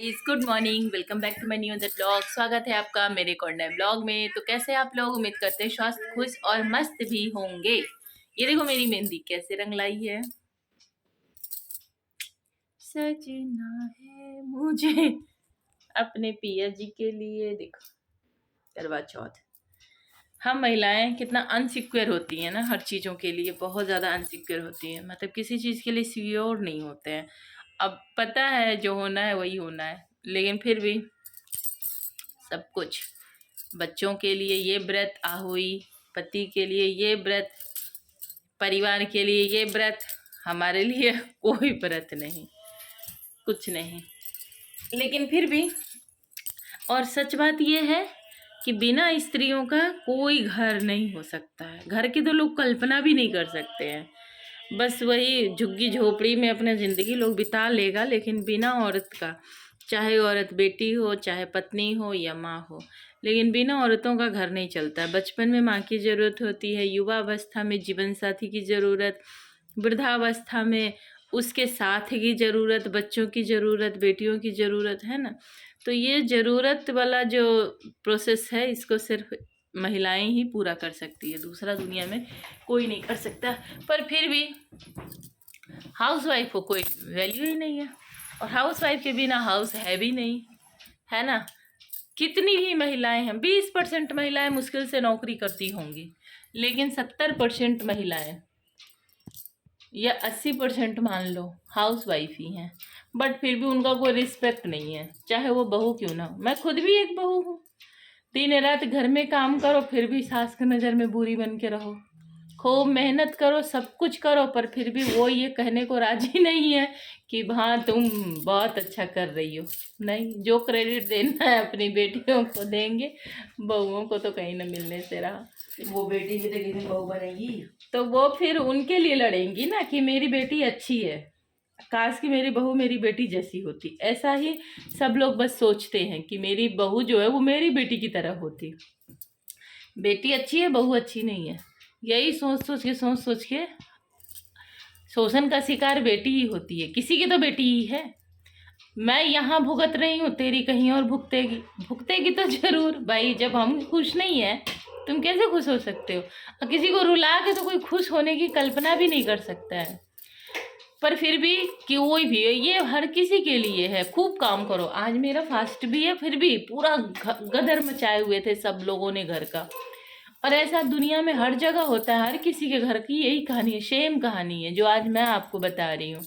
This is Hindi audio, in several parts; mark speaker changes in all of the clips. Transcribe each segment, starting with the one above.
Speaker 1: इस good morning, welcome back to my new other blog. स्वागत है आपका मेरे एक और नए ब्लॉग में। तो कैसे आप लोग, उम्मीद करते हैं स्वस्थ, खुश और मस्त भी होंगे। ये देखो मेरी मेहंदी कैसे रंग लाई है। सजना है मुझे अपने पिया जी के लिए। देखो, करवा चौथ। हम महिलाएं कितना अनसिक्योर होती हैं ना, हर चीज़ों के लिए बहुत ज़्यादा अनसिक्योर होती हैं। मतलब किसी चीज़ के लिए सिक्योर नहीं होते हैं। अब पता है जो होना है वही होना है, लेकिन फिर भी सब कुछ, बच्चों के लिए ये व्रत आहुई, पति के लिए ये व्रत, परिवार के लिए ये व्रत, हमारे लिए कोई व्रत नहीं, कुछ नहीं। लेकिन फिर भी, और सच बात ये है कि बिना स्त्रियों का कोई घर नहीं हो सकता है। घर की तो लोग कल्पना भी नहीं कर सकते हैं। बस वही झुग्गी झोपड़ी में अपना ज़िंदगी लोग बिता लेगा, लेकिन बिना औरत का, चाहे औरत बेटी हो, चाहे पत्नी हो या माँ हो, लेकिन बिना औरतों का घर नहीं चलता है। बचपन में माँ की ज़रूरत होती है, युवा अवस्था में जीवन साथी की ज़रूरत, वृद्धावस्था में उसके साथ की ज़रूरत, बच्चों की ज़रूरत, बेटियों की ज़रूरत है ना। तो ये ज़रूरत वाला जो प्रोसेस है, इसको सिर्फ महिलाएं ही पूरा कर सकती है, दूसरा दुनिया में कोई नहीं कर सकता। पर फिर भी हाउस वाइफ को कोई वैल्यू ही नहीं है, और हाउस वाइफ के बिना हाउस है भी नहीं, है ना। कितनी ही महिलाएं हैं, 20% महिलाएं मुश्किल से नौकरी करती होंगी, लेकिन 70% महिलाएं या 80% मान लो हाउस वाइफ ही हैं। बट फिर भी उनका कोई रिस्पेक्ट नहीं है, चाहे वो बहू क्यों ना हो। मैं खुद भी एक बहू हूँ। दिन रात घर में काम करो, फिर भी सास की नज़र में बुरी बन के रहो। खूब मेहनत करो, सब कुछ करो, पर फिर भी वो ये कहने को राजी नहीं है कि हाँ तुम बहुत अच्छा कर रही हो। नहीं, जो क्रेडिट देना है अपनी बेटियों को देंगे, बहुओं को तो कहीं ना मिलने से रहा।
Speaker 2: वो बेटी भी तो किसी बहू बनेगी।
Speaker 1: तो वो फिर उनके लिए लड़ेंगी ना कि मेरी बेटी अच्छी है, काश कि मेरी बहू मेरी बेटी जैसी होती। ऐसा ही सब लोग बस सोचते हैं कि मेरी बहू जो है वो मेरी बेटी की तरह होती। बेटी अच्छी है, बहू अच्छी नहीं है, यही सोच सोच के शोषण का शिकार बेटी ही होती है। किसी की तो बेटी ही है। मैं यहाँ भुगत रही हूँ, तेरी कहीं और भुगतेगी। भुगतेगी तो जरूर भाई, जब हम खुश नहीं है तुम कैसे खुश हो सकते हो। और किसी को रुला के तो कोई खुश होने की कल्पना भी नहीं कर सकता है। पर फिर भी कोई भी, ये हर किसी के लिए है। खूब काम करो। आज मेरा फास्ट भी है, फिर भी पूरा गदर मचाए हुए थे सब लोगों ने घर का। और ऐसा दुनिया में हर जगह होता है, हर किसी के घर की यही कहानी है, सेम कहानी है जो आज मैं आपको बता रही हूँ।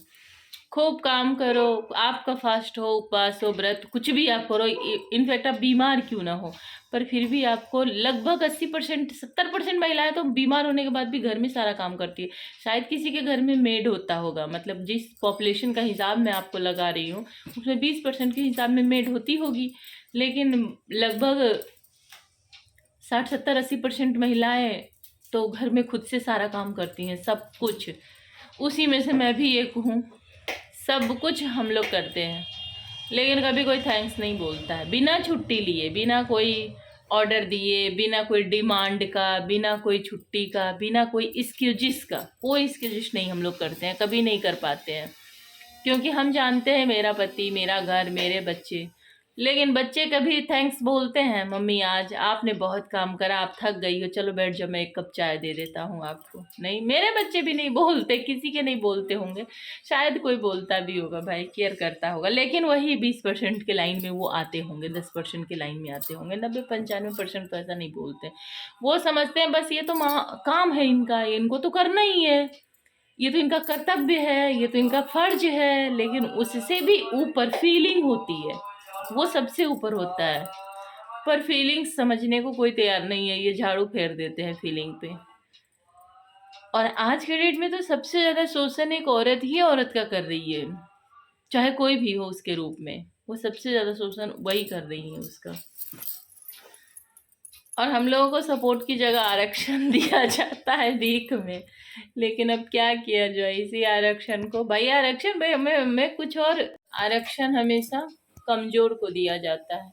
Speaker 1: खूब काम करो, आपका फास्ट हो, उपवास हो, व्रत, कुछ भी आप करो, इनफैक्ट आप बीमार क्यों ना हो, पर फिर भी आपको लगभग 80%, 70% महिलाएं तो बीमार होने के बाद भी घर में सारा काम करती है। शायद किसी के घर में मेड होता होगा, मतलब जिस पॉपुलेशन का हिसाब मैं आपको लगा रही हूँ उसमें 20% के हिसाब में मेड होती होगी, लेकिन लगभग 60, 70, 80% महिलाएं तो घर में खुद से सारा काम करती हैं, सब कुछ। उसी में से मैं भी एक हूँ। सब कुछ हम लोग करते हैं, लेकिन कभी कोई थैंक्स नहीं बोलता है। बिना छुट्टी लिए, बिना कोई ऑर्डर दिए, बिना कोई डिमांड का, बिना कोई छुट्टी का, बिना कोई एक्सक्यूजिस का, कोई एक्सक्यूजिस नहीं हम लोग करते हैं, कभी नहीं कर पाते हैं। क्योंकि हम जानते हैं मेरा पति, मेरा घर, मेरे बच्चे। लेकिन बच्चे कभी थैंक्स बोलते हैं, मम्मी आज आपने बहुत काम करा, आप थक गई हो, चलो बैठ जाओ, मैं एक कप चाय दे देता हूँ आपको। नहीं, मेरे बच्चे भी नहीं बोलते, किसी के नहीं बोलते होंगे। शायद कोई बोलता भी होगा, भाई केयर करता होगा, लेकिन वही 20% के लाइन में वो आते होंगे, 10% के लाइन में आते होंगे। 90, 95% तो ऐसा नहीं बोलते। वो समझते हैं बस ये तो काम है इनका, इनको तो करना ही है, ये तो इनका कर्तव्य है, ये तो इनका फर्ज है। लेकिन उससे भी ऊपर फीलिंग होती है, वो सबसे ऊपर होता है। पर फीलिंग्स समझने को कोई तैयार नहीं है, ये झाड़ू फेर देते हैं फीलिंग पे। और आज के डेट में तो सबसे ज्यादा शोषण एक औरत ही औरत का कर रही है, चाहे कोई भी हो उसके रूप में, वो सबसे ज्यादा शोषण वही कर रही है उसका। और हम लोगों को सपोर्ट की जगह आरक्षण दिया जाता है भीख में। लेकिन अब क्या किया जाए इसी आरक्षण को। भाई आरक्षण, भाई हमें कुछ और। आरक्षण हमेशा कमजोर को दिया जाता है,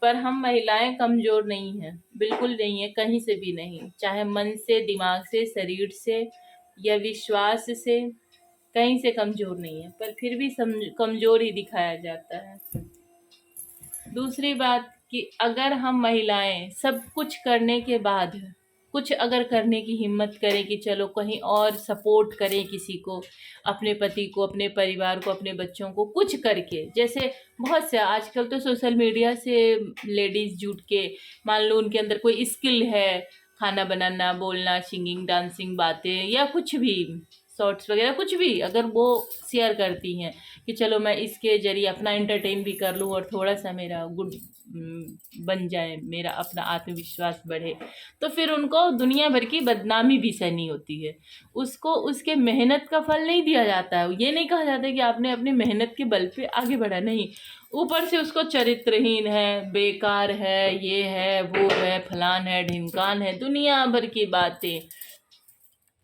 Speaker 1: पर हम महिलाएं कमजोर नहीं हैं, बिल्कुल नहीं है, कहीं से भी नहीं। चाहे मन से, दिमाग से, शरीर से या विश्वास से, कहीं से कमज़ोर नहीं है, पर फिर भी कमज़ोर ही दिखाया जाता है। दूसरी बात कि अगर हम महिलाएं सब कुछ करने के बाद कुछ अगर करने की हिम्मत करें कि चलो कहीं और सपोर्ट करें किसी को, अपने पति को, अपने परिवार को, अपने बच्चों को, कुछ करके, जैसे बहुत से आजकल तो सोशल मीडिया से लेडीज़ जुट के, मान लो उनके अंदर कोई स्किल है, खाना बनाना, बोलना, सिंगिंग, डांसिंग, बातें या कुछ भी, शॉर्ट्स वगैरह कुछ भी, अगर वो शेयर करती हैं कि चलो मैं इसके ज़रिए अपना एंटरटेन भी कर लूँ और थोड़ा सा मेरा गुड बन जाए, मेरा अपना आत्मविश्वास बढ़े, तो फिर उनको दुनिया भर की बदनामी भी सहनी होती है। उसको उसके मेहनत का फल नहीं दिया जाता है। ये नहीं कहा जाता कि आपने अपनी मेहनत के बल पे आगे बढ़ा, नहीं, ऊपर से उसको चरित्रहीन है, बेकार है, ये है, वो है, फलान है, ढिमकान है, दुनिया भर की बातें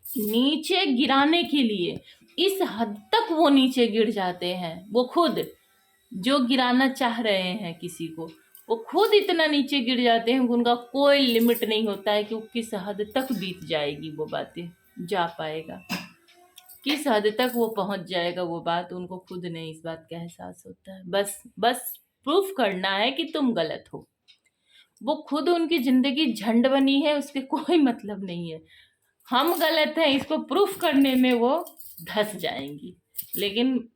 Speaker 1: नीचे गिराने के लिए इस हद तक वो नीचे गिर जाते हैं। वो खुद जो गिराना चाह रहे हैं किसी को, वो खुद इतना नीचे गिर जाते हैं कि उनका कोई लिमिट नहीं होता है कि वो किस हद तक बीत जाएगी, वो बातें जा पाएगा, किस हद तक वो पहुंच जाएगा वो बात, उनको खुद नहीं इस बात का एहसास होता है। बस बस प्रूफ करना है कि तुम गलत हो। वो खुद उनकी जिंदगी झंड बनी है, उसके कोई मतलब नहीं है। हम गलत हैं इसको प्रूफ करने में वो धंस जाएंगी। लेकिन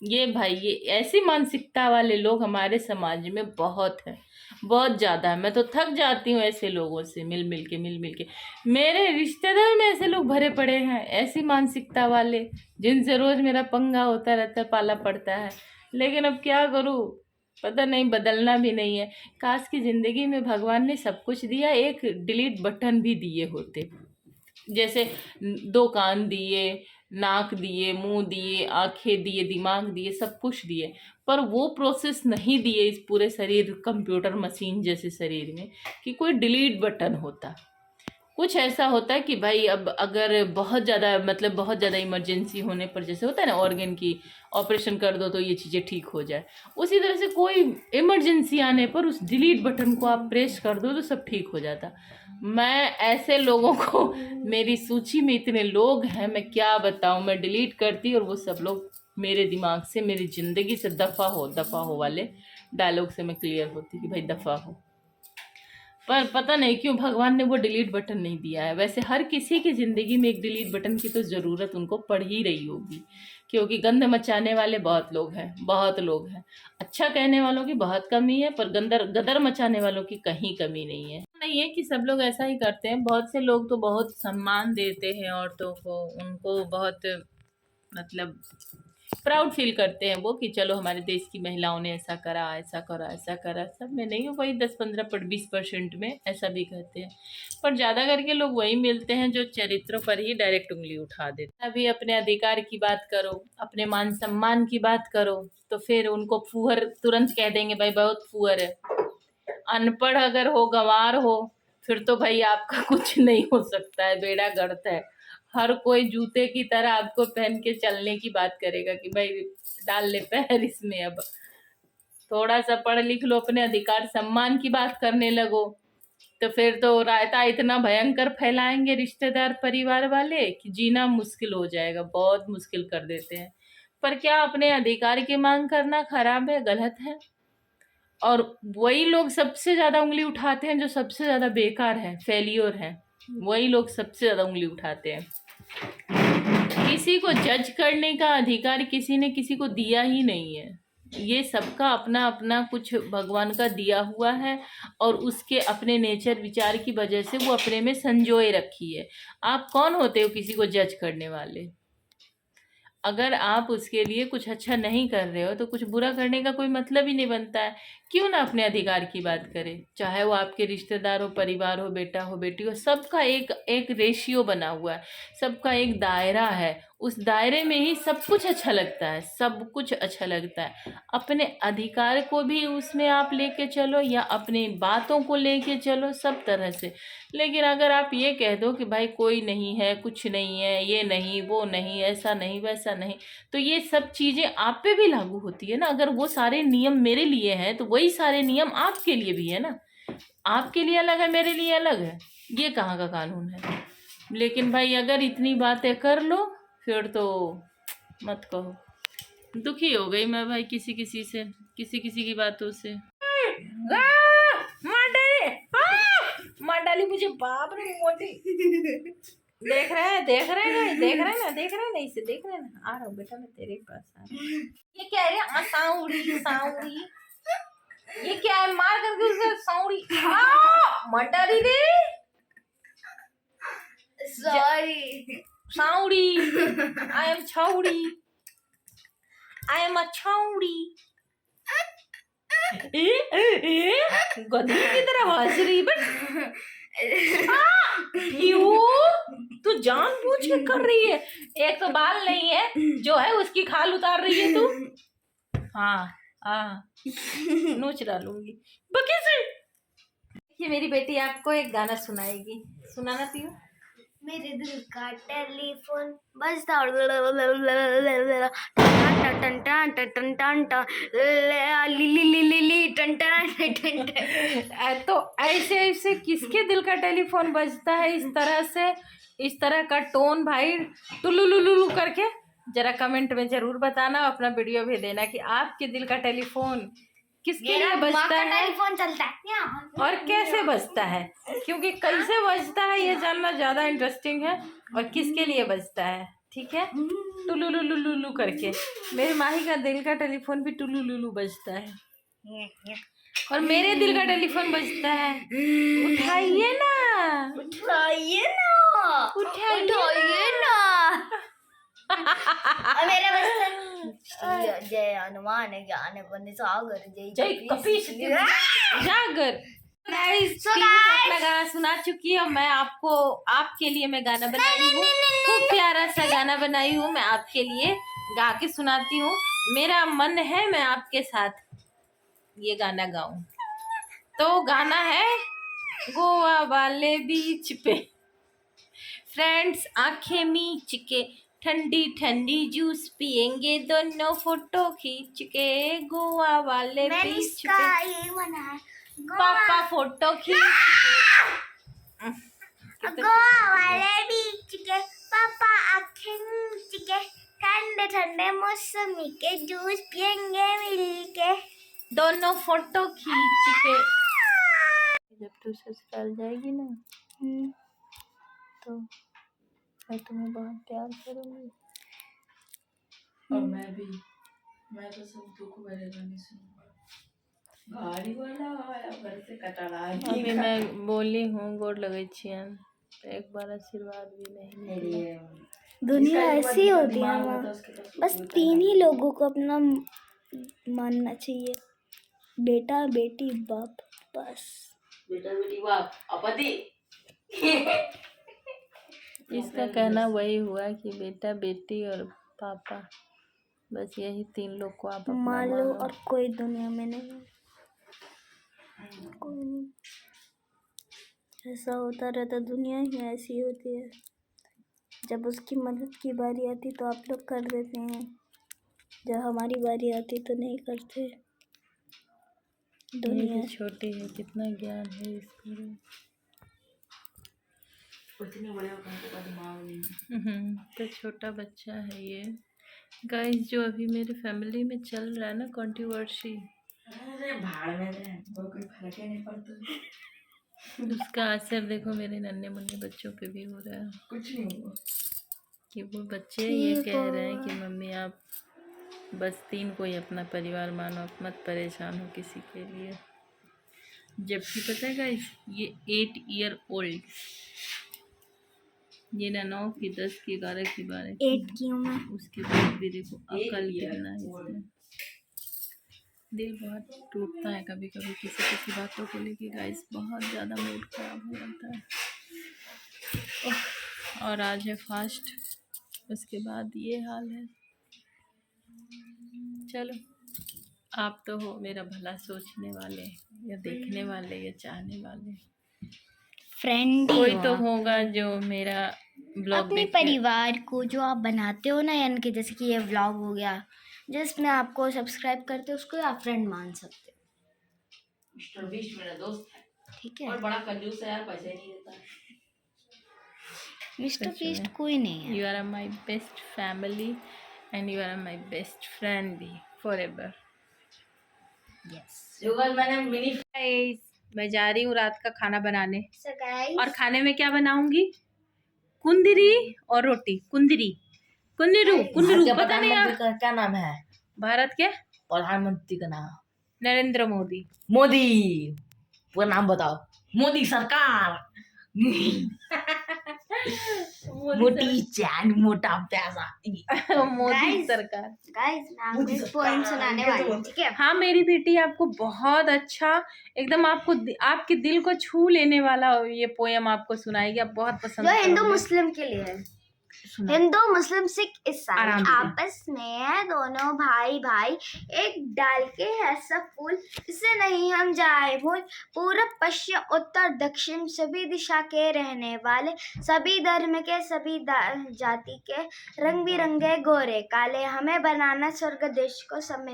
Speaker 1: ये भाई, ये ऐसी मानसिकता वाले लोग हमारे समाज में बहुत हैं, बहुत ज़्यादा है। मैं तो थक जाती हूँ ऐसे लोगों से मिल मिल के। मेरे रिश्तेदार में ऐसे लोग भरे पड़े हैं, ऐसी मानसिकता वाले, जिनसे रोज़ मेरा पंगा होता रहता है, पाला पड़ता है। लेकिन अब क्या करूँ, पता नहीं, बदलना भी नहीं है। काश की ज़िंदगी में भगवान ने सब कुछ दिया, एक डिलीट बटन भी दिए होते। जैसे 2 कान दिए, नाक दिए, मुंह दिए, आंखें दिए, दिमाग दिए, सब कुछ दिए, पर वो प्रोसेस नहीं दिए इस पूरे शरीर, कंप्यूटर मशीन जैसे शरीर में, कि कोई डिलीट बटन होता। कुछ ऐसा होता है कि भाई अब अगर बहुत ज़्यादा, मतलब बहुत ज़्यादा इमरजेंसी होने पर, जैसे होता है ना ऑर्गन की ऑपरेशन कर दो तो ये चीज़ें ठीक हो जाए, उसी तरह से कोई इमरजेंसी आने पर उस डिलीट बटन को आप प्रेस कर दो तो सब ठीक हो जाता। मैं ऐसे लोगों को, मेरी सूची में इतने लोग हैं, मैं क्या बताऊं, मैं डिलीट करती और वो सब लोग मेरे दिमाग से, मेरी ज़िंदगी से दफ़ा हो वाले डायलॉग से मैं क्लियर होती कि भाई दफ़ा हो। पर पता नहीं क्यों भगवान ने वो डिलीट बटन नहीं दिया है। वैसे हर किसी की ज़िंदगी में एक डिलीट बटन की तो ज़रूरत उनको पड़ ही रही होगी, क्योंकि गंद मचाने वाले बहुत लोग हैं, बहुत लोग हैं। अच्छा कहने वालों की बहुत कमी है, पर गदर मचाने वालों की कहीं कमी नहीं है। नहीं है कि सब लोग ऐसा ही करते हैं, बहुत से लोग तो बहुत सम्मान देते हैं औरतों को, उनको बहुत, मतलब प्राउड फील करते हैं वो, कि चलो हमारे देश की महिलाओं ने ऐसा करा, ऐसा करा, ऐसा करा। सब में नहीं, वही 10-15-20% में ऐसा भी कहते हैं, पर ज़्यादा करके लोग वही मिलते हैं जो चरित्रों पर ही डायरेक्ट उंगली उठा देते हैं। अभी अपने अधिकार की बात करो, अपने मान सम्मान की बात करो, तो फिर उनको फूहर तुरंत कह देंगे, भाई बहुत फूहर है। अनपढ़ अगर हो, गंवार हो, फिर तो भाई आपका कुछ नहीं हो सकता है, बेड़ा गर्क है। हर कोई जूते की तरह आपको पहन के चलने की बात करेगा कि भाई डाल ले पैर इसमें। अब थोड़ा सा पढ़ लिख लो, अपने अधिकार सम्मान की बात करने लगो, तो फिर तो रायता इतना भयंकर फैलाएंगे रिश्तेदार परिवार वाले कि जीना मुश्किल हो जाएगा, बहुत मुश्किल कर देते हैं। पर क्या अपने अधिकार की मांग करना खराब है, गलत है? और वही लोग सबसे ज़्यादा उंगली उठाते हैं जो सबसे ज़्यादा बेकार है, फेलियर है, वही लोग सबसे ज़्यादा उंगली उठाते हैं। किसी को जज करने का अधिकार किसी ने किसी को दिया ही नहीं है। ये सबका अपना अपना कुछ भगवान का दिया हुआ है, और उसके अपने नेचर विचार की वजह से वो अपने में संजोए रखी है। आप कौन होते हो किसी को जज करने वाले? अगर आप उसके लिए कुछ अच्छा नहीं कर रहे हो तो कुछ बुरा करने का कोई मतलब ही नहीं बनता है। क्यों ना अपने अधिकार की बात करें, चाहे वो आपके रिश्तेदार हो, परिवार हो, बेटा हो, बेटी हो, सबका एक एक रेशियो बना हुआ है, सबका एक दायरा है। उस दायरे में ही सब कुछ अच्छा लगता है, सब कुछ अच्छा लगता है। अपने अधिकार को भी उसमें आप लेके चलो, या अपनी बातों को लेके चलो, सब तरह से। लेकिन अगर आप ये कह दो कि भाई कोई नहीं है, कुछ नहीं है, ये नहीं, वो नहीं, ऐसा नहीं, वैसा नहीं, तो ये सब चीज़ें आप पे भी लागू होती है ना। अगर वो सारे नियम मेरे लिए हैं तो वही सारे नियम आपके लिए भी है ना। आपके लिए अलग है, मेरे लिए अलग है, ये कहाँ का कानून है? लेकिन भाई अगर इतनी बातें कर लो, फिर तो मत कहो। दुखी हो गई मैं भाई किसी किसी से, किसी किसी की बातों से। मार डाली मुझे, बाप रे मोटी। देख रहे हैं देख रहे हैं देख रहे हैं ना, देख रहे हैं ना, इसे देख रहे हैं ना। आ रहा हूँ बेटा मैं तेरे पास आ रहा हूँ। ये क्या है? साउड़ी साउड़ी, ये क्या है? मार करके उसे साउड़ी मत डाली रे।
Speaker 2: सॉरी
Speaker 1: साउड़ी, आई एम छौड़ी, आई एम अ छौड़ी। गधी की तरह हंस रही। बट तू जानबूझ के कर रही है। एक तो बाल नहीं है, जो है उसकी खाल उतार रही है तू। हाँ नोच डालूंगी बकी से। ये मेरी बेटी आपको एक गाना सुनाएगी, सुनाना पियो।
Speaker 3: मेरे दिल का टेलीफोन बजता
Speaker 1: तो ऐसे ऐसे किसके दिल का टेलीफोन बजता है इस तरह से, इस तरह का टोन भाई, टुलुलुलुलु करके? जरा कमेंट में जरूर बताना, अपना वीडियो भी देना कि आपके दिल का टेलीफोन किसके लिए बजता है,
Speaker 3: टेलीफोन चलता है
Speaker 1: और कैसे बजता है। क्योंकि कैसे बजता है ये जानना ज़्यादा इंटरेस्टिंग है, और किसके लिए बजता है। ठीक है, टुलुलुलुलु करके। मेरी माही का दिल का टेलीफोन भी टुलुलुलु बजता है, और मेरे दिल का टेलीफोन बजता है। उठाइए ना,
Speaker 3: उठाइए ना, उठाइए ना। और मेरा बस जय हनुमान ज्ञान गुण सागर, जय
Speaker 1: कपीश जागर। अपना गाना सुना चुकी है, मैं आपको, आपके लिए मैं गाना बनाई हूँ, खूब प्यारा सा गाना बनाई हूँ मैं आपके लिए, गा के सुनाती हूँ। मेरा मन है मैं आपके साथ ये गाना गाऊं। तो गाना है गोवा वाले बीच पे, फ्रेंड्स आंखें मीच के, ठंडी ठंडी जूस पियेंगे दोनों, फोटो खींच के, गोवा वाले बीच पे, पापा फोटो खींच के,
Speaker 3: गोवा वाले बीच के, पापा आंखें मीच के, ठंडे ठंडे मौसमी के जूस पियेंगे मिलके,
Speaker 1: दोनों फोटो खींच के। जब तू ससुराल जाएगी ना तो मैं तुम्हें बहुत प्यार करूंगी।
Speaker 2: और मैं तो सब दुख भरे गाने सुनूंगा। गाड़ी वाला आया घर से कटरा।
Speaker 1: अभी मैं बोली हूँ गोड़ लगै छियन, तो एक बार आशीर्वाद भी नहीं मिली।
Speaker 3: दुनिया ऐसी होती है ना, बस 3 ही लोगों को अपना मानना चाहिए, बेटा बेटी बाप, बस।
Speaker 2: बेटा बेटी बाप अपति।
Speaker 1: इसका कहना वही हुआ कि बेटा बेटी और पापा, बस यही 3 लोग को आप अपना
Speaker 3: मान लो,
Speaker 1: मानो।
Speaker 3: और कोई दुनिया में नहीं, कोई नहीं। ऐसा होता रहता, दुनिया ही ऐसी होती है। जब उसकी मदद की बारी आती तो आप लोग कर देते हैं, जब हमारी बारी आती तो नहीं करते। दुनिया
Speaker 1: ये छोटी है, कितना ज्ञान है इसको।
Speaker 2: उतने बड़े होकर का दिमाग नहीं।
Speaker 1: तो छोटा बच्चा है ये। गाइस जो अभी मेरे फैमिली में चल रहा है ना कंट्रोवर्सी,
Speaker 2: अरे भाड़ में रहे, कोई फर्क ही नहीं पड़ता।
Speaker 1: उसका असर देखो मेरे नन्हे मुन्ने बच्चों पे भी हो रहा है।
Speaker 2: कुछ नहीं हुआ
Speaker 1: कि वो बच्चे ये कह रहे हैं कि मम्मी आप बस 3 को ही अपना परिवार मानो, आप मत परेशान हो किसी के लिए। जबकि पता है गाइस ये 8 ईयर ओल्ड, ये ना 9 की 10 की 11 की 12 की
Speaker 3: 8 की हूँ मैं।
Speaker 1: उसके बाद भी देखो अकल कितना है इसमें। दिल बहुत टूटता है कभी कभी किसी किसी बातों को लेके गाइस, बहुत ज़्यादा मूड खराब हो जाता है। और आज है फास्ट, उसके बाद ये हाल है। चलो आप तो हो मेरा भला सोचने वाले, या देखने वाले, या चाहने वाले।
Speaker 3: फ्रेंड
Speaker 1: कोई तो होगा जो मेरा ब्लॉग
Speaker 3: अपने परिवार को जो आप बनाते हो ना, यानी कि जैसे कि ये व्लॉग हो गया, जिसमें आपको सब्सक्राइब करते हो उसको आप फ्रेंड मान सकते हो।
Speaker 2: मिस्टर बीस्ट मेरा दोस्त है,
Speaker 3: ठीक है,
Speaker 2: और बड़ा कंजूस है यार, पैसे नहीं देता है।
Speaker 3: मिस्टर बीस्ट कोई नहीं है।
Speaker 1: You are my best family and you are my best friend भी फॉर एवर। यस
Speaker 2: युगल मैंने मिनी
Speaker 1: गाइस, मैं जा रही हूँ रात का खाना बनाने।
Speaker 3: So guys,
Speaker 1: और खाने में क्या बनाऊंगी? कुंदरी और रोटी। कुंदरी कुंदरू कुंदरू पता नहीं यार।
Speaker 2: का क्या नाम है?
Speaker 1: भारत के
Speaker 2: प्रधानमंत्री का नाम
Speaker 1: नरेंद्र मोदी।
Speaker 2: मोदी। पूरा नाम बताओ। मोदी सरकार। मोटी चैन मोटा पैसा।
Speaker 1: मोदी
Speaker 3: Guys,
Speaker 1: सरकार।
Speaker 3: guys, मैं आपको एक पोएम सुनाने वाली हूँ, ठीक है?
Speaker 1: हाँ मेरी बेटी, आपको बहुत अच्छा एकदम आपको आपके दिल को छू लेने वाला ये पोयम आपको सुनाएगी, आप बहुत पसंद
Speaker 3: जो हिंदू
Speaker 1: करोगे।
Speaker 3: मुस्लिम के लिए है।
Speaker 1: सुना।
Speaker 3: हिंदू मुस्लिम सिख ईसाई
Speaker 1: आराम से।
Speaker 3: आपस में है दोनों भाई भाई, एक डाल के है सब फूल, इसे नहीं हम जाए भूल। पूरब पश्चिम उत्तर दक्षिण सभी दिशा के रहने वाले, सभी धर्म के सभी जाति के, रंग बिरंगे गोरे काले, हमें बनाना स्वर्ग देश को, सब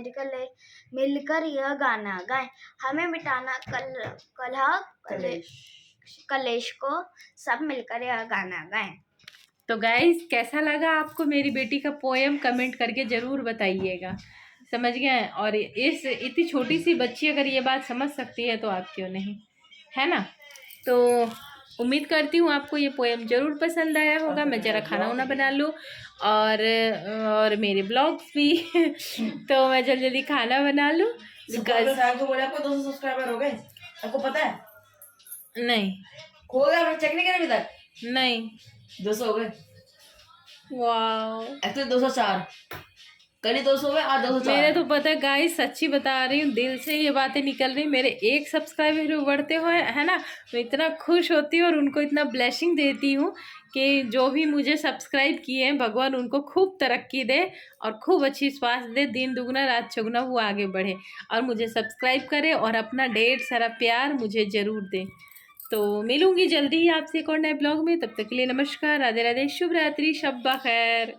Speaker 3: मिलकर यह गाना गाएं। हमें मिटाना कलेश को, सब मिलकर यह गाना गाएं।
Speaker 1: तो गाइस, कैसा लगा आपको मेरी बेटी का पोएम? कमेंट करके ज़रूर बताइएगा। समझ गए? और इस इतनी छोटी सी बच्ची अगर ये बात समझ सकती है तो आप क्यों नहीं, है ना? तो उम्मीद करती हूँ आपको ये पोएम ज़रूर पसंद आया होगा। मैं ज़रा खाना वाना बना लूँ और मेरे ब्लॉग्स भी तो मैं जल्दी जल्दी खाना बना लूँ।
Speaker 2: आपको बोला आपको 200 सब्सक्राइबर हो गए, आपको पता है?
Speaker 1: नहीं
Speaker 2: हो गया, मैंने चेक नहीं किया अभी तक।
Speaker 1: नहीं
Speaker 2: 200 हो गए।
Speaker 1: वाओ,
Speaker 2: एक्चुअली 204, कल ही 200 हुए, आज 204।
Speaker 1: मेरे तो पता है गाइस, सच्ची बता रही हूँ, दिल से ये बातें निकल रही। मेरे एक सब्सक्राइबर बढ़ते हुए है ना, मैं इतना खुश होती हूँ और उनको इतना ब्लेसिंग देती हूँ कि जो भी मुझे सब्सक्राइब किए हैं, भगवान उनको खूब तरक्की दे और खूब अच्छी स्वास्थ्य दे, दिन दुगना रात चौगुना वो आगे बढ़े और मुझे सब्सक्राइब करे और अपना ढेर सारा प्यार मुझे ज़रूर दे। तो मिलूंगी जल्दी ही आपसे एक और नए ब्लॉग में। तब तक के लिए नमस्कार, राधे राधे, शुभ रात्रि, शब बखैर।